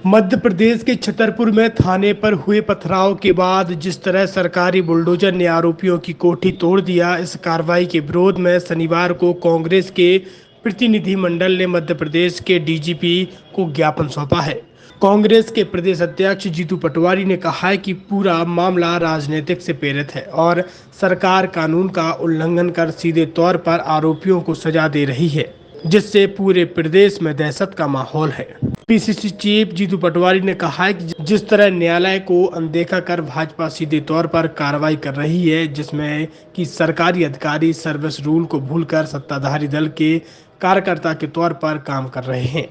मध्य प्रदेश के छतरपुर में थाने पर हुए पथराव के बाद जिस तरह सरकारी बुलडोजर ने आरोपियों की कोठी तोड़ दिया, इस कार्रवाई के विरोध में शनिवार को कांग्रेस के प्रतिनिधिमंडल ने मध्य प्रदेश के डीजीपी को ज्ञापन सौंपा है। कांग्रेस के प्रदेश अध्यक्ष जीतू पटवारी ने कहा है कि पूरा मामला राजनीतिक से प्रेरित है और सरकार कानून का उल्लंघन कर सीधे तौर पर आरोपियों को सजा दे रही है, जिससे पूरे प्रदेश में दहशत का माहौल है। पीसीसी चीफ जीतू पटवारी ने कहा है कि जिस तरह न्यायालय को अनदेखा कर भाजपा सीधे तौर पर कार्रवाई कर रही है, जिसमें कि सरकारी अधिकारी सर्विस रूल को भूलकर सत्ताधारी दल के कार्यकर्ता के तौर पर काम कर रहे हैं,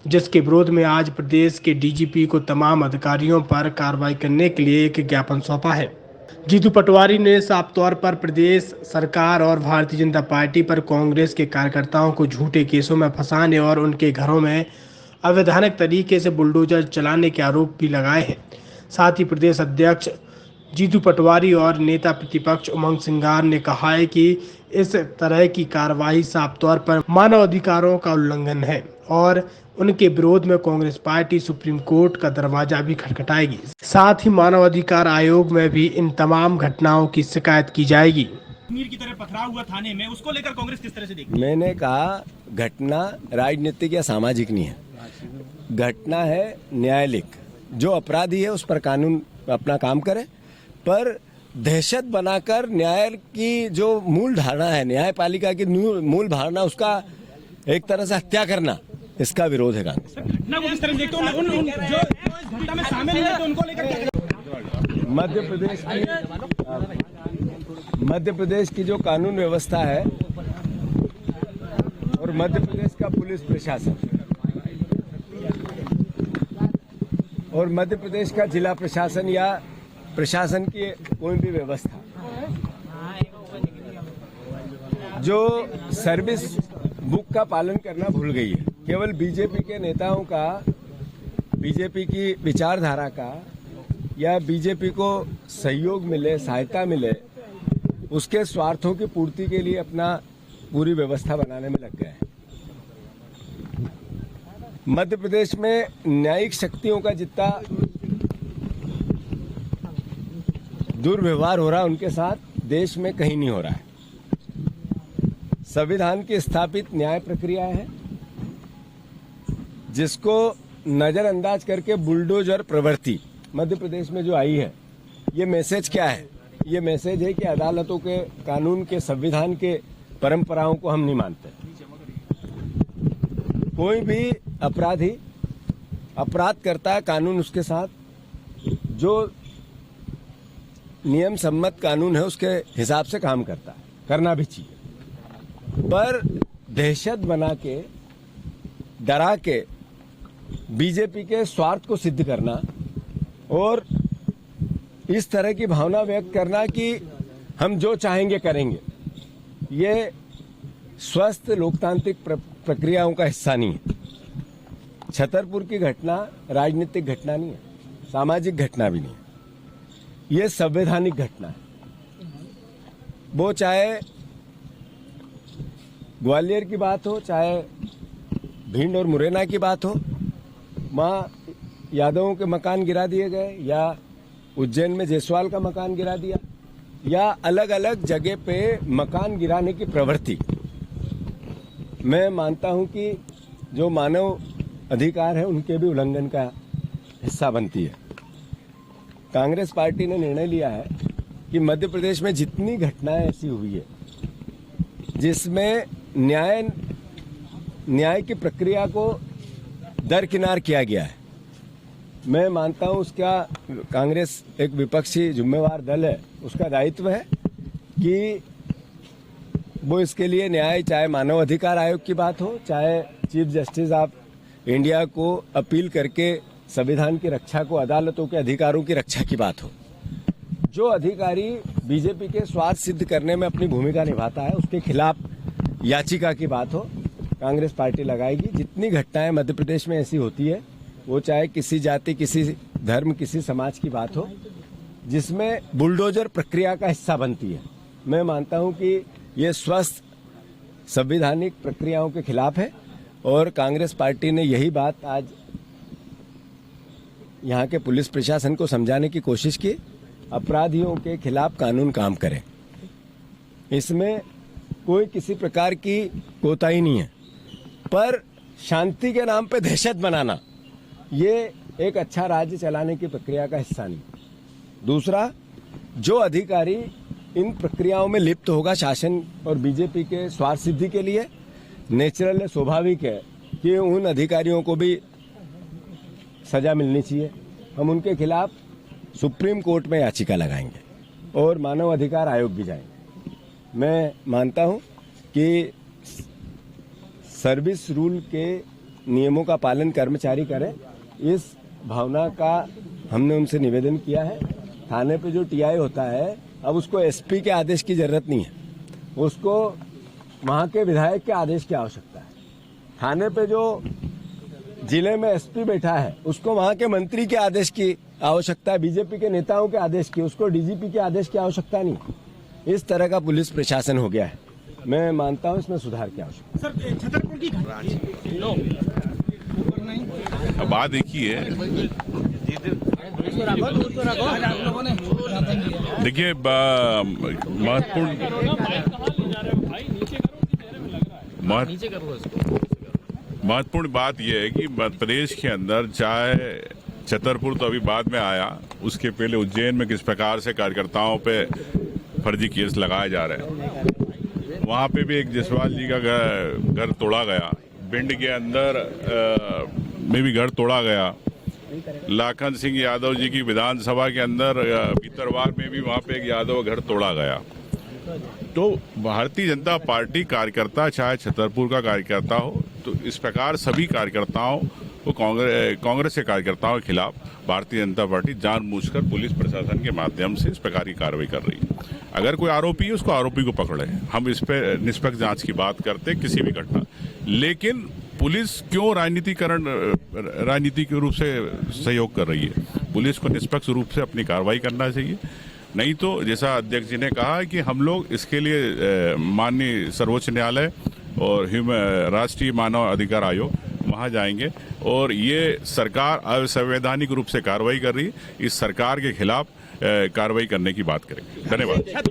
जिसके विरोध में आज प्रदेश के डीजीपी को तमाम अधिकारियों पर कार्रवाई करने के लिए एक ज्ञापन सौंपा है। जीतू पटवारी ने साफ तौर पर प्रदेश सरकार और भारतीय जनता पार्टी पर कांग्रेस के कार्यकर्ताओं को झूठे केसों में फंसाने और उनके घरों में अवैधानिक तरीके से बुलडोजर चलाने के आरोप भी लगाए हैं। साथ ही प्रदेश अध्यक्ष जीतू पटवारी और नेता प्रतिपक्ष उमंग सिंगार ने कहा है कि इस तरह की कार्रवाई साफ तौर पर मानव अधिकारों का उल्लंघन है और उनके विरोध में कांग्रेस पार्टी सुप्रीम कोर्ट का दरवाजा भी खटखटाएगी। साथ ही मानव अधिकार आयोग में भी इन तमाम घटनाओं की शिकायत की जाएगी। कश्मीर की तरह पथराव हुआ थाने में, उसको लेकर कांग्रेस किस तरह से देखती है? मैंने कहा घटना राजनीतिक या सामाजिक नहीं है, घटना है न्यायालयिक। जो अपराधी है उस पर कानून अपना काम करे, पर दहशत बनाकर न्याय की जो मूल धारणा है, न्यायपालिका की मूल धारणा, उसका एक तरह से हत्या करना, इसका विरोध है कांग्रेस। घटना को किस तरह देखते हो? जो इस घटना में शामिल हैं, तो उनको लेकर क्या? मध्य प्रदेश की जो कानून व्यवस्था है और मध्य प्रदेश का पुलिस प्रशासन और मध्य प्रदेश का जिला प्रशासन या प्रशासन की कोई भी व्यवस्था जो सर्विस बुक का पालन करना भूल गई है। केवल बीजेपी के नेताओं का, बीजेपी की विचारधारा का या बीजेपी को सहयोग मिले, सहायता मिले, उसके स्वार्थों की पूर्ति के लिए अपना पूरी व्यवस्था बनाने में लग गए हैं। मध्य प्रदेश में न्यायिक शक्तियों का जितना दुर्व्यवहार हो रहा है उनके साथ देश में कहीं नहीं हो रहा है। संविधान की स्थापित न्याय प्रक्रिया है जिसको नजरअंदाज करके बुलडोजर प्रवृत्ति मध्य प्रदेश में जो आई है, ये मैसेज क्या है? ये मैसेज है कि अदालतों के कानून के, संविधान के परंपराओं को हम नहीं मानते। कोई भी अपराधी अपराध करता है, कानून उसके साथ जो नियम सम्मत कानून है उसके हिसाब से काम करता है, करना भी चाहिए। पर दहशत बना के, डरा के बीजेपी के स्वार्थ को सिद्ध करना और इस तरह की भावना व्यक्त करना कि हम जो चाहेंगे करेंगे, ये स्वस्थ लोकतांत्रिक प्रक्रियाओं का हिस्सा नहीं है। छतरपुर की घटना राजनीतिक घटना नहीं है, सामाजिक घटना भी नहीं है, ये संवैधानिक घटना है। वो चाहे ग्वालियर की बात हो, चाहे भिंड और मुरैना की बात हो, वहाँ यादवों के मकान गिरा दिए गए, या उज्जैन में जायसवाल का मकान गिरा दिया, या अलग अलग जगह पे मकान गिराने की प्रवृत्ति, मैं मानता हूं कि जो मानव अधिकार है उनके भी उल्लंघन का हिस्सा बनती है। कांग्रेस पार्टी ने निर्णय लिया है कि मध्य प्रदेश में जितनी घटनाएं ऐसी हुई है जिसमें न्याय की प्रक्रिया को दरकिनार किया गया है, मैं मानता हूं उसका कांग्रेस एक विपक्षी जिम्मेवार दल है, उसका दायित्व है कि वो इसके लिए न्याय, चाहे मानव अधिकार आयोग की बात हो, चाहे चीफ जस्टिस ऑफ इंडिया को अपील करके संविधान की रक्षा को, अदालतों के अधिकारों की रक्षा की बात हो, जो अधिकारी बीजेपी के स्वार्थ सिद्ध करने में अपनी भूमिका निभाता है उसके खिलाफ याचिका की बात हो, कांग्रेस पार्टी लगाएगी। जितनी घटनाएं मध्य प्रदेश में ऐसी होती है, वो चाहे किसी जाति, किसी धर्म, किसी समाज की बात हो, जिसमें बुलडोजर प्रक्रिया का हिस्सा बनती है, मैं मानता हूं कि ये स्वस्थ संवैधानिक प्रक्रियाओं के खिलाफ है और कांग्रेस पार्टी ने यही बात आज यहाँ के पुलिस प्रशासन को समझाने की कोशिश की, अपराधियों के खिलाफ कानून काम करे। इसमें कोई किसी प्रकार की कोताही नहीं है, पर शांति के नाम पे दहशत बनाना ये एक अच्छा राज्य चलाने की प्रक्रिया का हिस्सा नहीं। दूसरा, जो अधिकारी इन प्रक्रियाओं में लिप्त होगा शासन और बीजेपी के स्वार्थ सिद्धि के लिए, नेचुरल है, स्वाभाविक है कि उन अधिकारियों को भी सजा मिलनी चाहिए। हम उनके खिलाफ सुप्रीम कोर्ट में याचिका लगाएंगे और मानव अधिकार आयोग भी जाएंगे। मैं मानता हूं कि सर्विस रूल के नियमों का पालन कर्मचारी करें, इस भावना का हमने उनसे निवेदन किया है। थाने पे जो टीआई होता है, अब उसको एसपी के आदेश की जरूरत नहीं है, उसको वहां के विधायक के आदेश की आवश्यकता है। थाने पे जो जिले में एसपी बैठा है, उसको वहां के मंत्री के आदेश की आवश्यकता है, बीजेपी के नेताओं के आदेश की, उसको डीजीपी के आदेश की आवश्यकता नहीं। इस तरह का पुलिस प्रशासन हो गया है। मैं मानता हूं इसमें सुधार की आवश्यकता है। सर, छतरपुर की बात एक ही है। देखिए, महत्वपूर्ण बात यह है कि मध्य प्रदेश के अंदर, चाहे छतरपुर तो अभी बाद में आया, उसके पहले उज्जैन में किस प्रकार से कार्यकर्ताओं पे फर्जी केस लगाए जा रहे हैं। वहाँ पे भी एक जसवाल जी का घर तोड़ा गया, भिंड के अंदर में भी घर तोड़ा गया, लाखन सिंह यादव जी की विधानसभा के अंदर भीतरवार में भी वहाँ पे एक यादव घर तोड़ा गया। तो भारतीय जनता पार्टी कार्यकर्ता, चाहे छतरपुर का कार्यकर्ता हो, तो इस प्रकार सभी कार्यकर्ताओं को, कांग्रेस के कार्यकर्ताओं के खिलाफ भारतीय जनता पार्टी जानबूझकर पुलिस प्रशासन के माध्यम से इस प्रकार की कार्रवाई कर रही है। अगर कोई आरोपी है, उसको आरोपी को पकड़े। हम इस पे निष्पक्ष जांच की बात करते हैं किसी भी घटना, लेकिन पुलिस क्यों राजनीतिक रूप से सहयोग कर रही है? पुलिस को निष्पक्ष रूप से अपनी कार्रवाई करना चाहिए। नहीं तो जैसा अध्यक्ष जी ने कहा कि हम लोग इसके लिए माननीय सर्वोच्च न्यायालय और राष्ट्रीय मानव अधिकार आयोग वहां जाएंगे, और ये सरकार असंवैधानिक रूप से कार्रवाई कर रही है, इस सरकार के खिलाफ कार्रवाई करने की बात करेंगे। धन्यवाद।